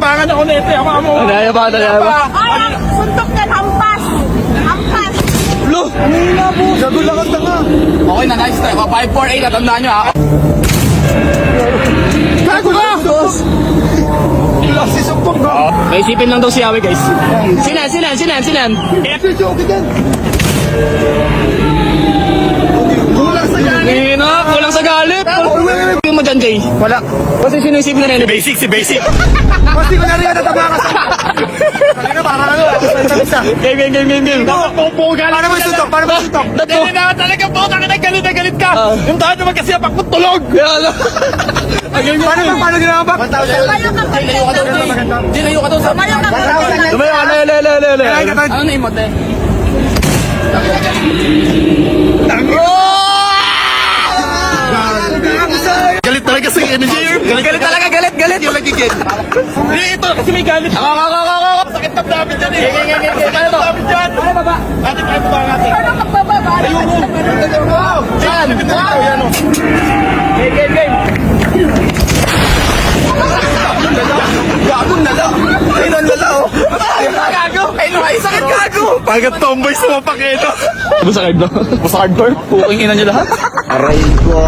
Tabangan ako na ito. Ako mo. Naya ba? Ay, suntok yan, hampas. Hampas. Lo! Kanina po. Gagulakan na nga. Okay na, nice try. 548, natandaan nyo ha. Gago ka! Wala si Sumpong ka. May isipin lang daw si Yawi guys. Sinan. Joke din. Kulang sa yan. Kulang sa galit. Yung mo dyan, Jay. Wala. Kasi sino isipin na rin? Si Basic. Pasti ko na rin natatabakas. Kanina parang ano. Game. Paano mo suntok? Hindi na talaga po. Galit na galit ka. Yung tayo naman kasi apak mo tulog. Paano ginawa ba? Tumayo ka pa. Dinayo ka daw sa... Tumayo ka pa. Lumayo ka, le. Ano na emote? Galit talaga sa energy. Galit talaga, galit. Yung nagigil. Hindi ito kasi may galit. Ako. Sakit ng dami dyan eh. Paano to? Dami dyan. Ano baba? Ate, kaya ba natin? Ano magbababa? Saan? Yan o. Game. Gagong nala. Ayun ang nala o. Gago. Sakit gago. Pagkat tomboy sumapak ito. Masakit ba? Masakit ba? Puking ina nyo lahat? Aray ko.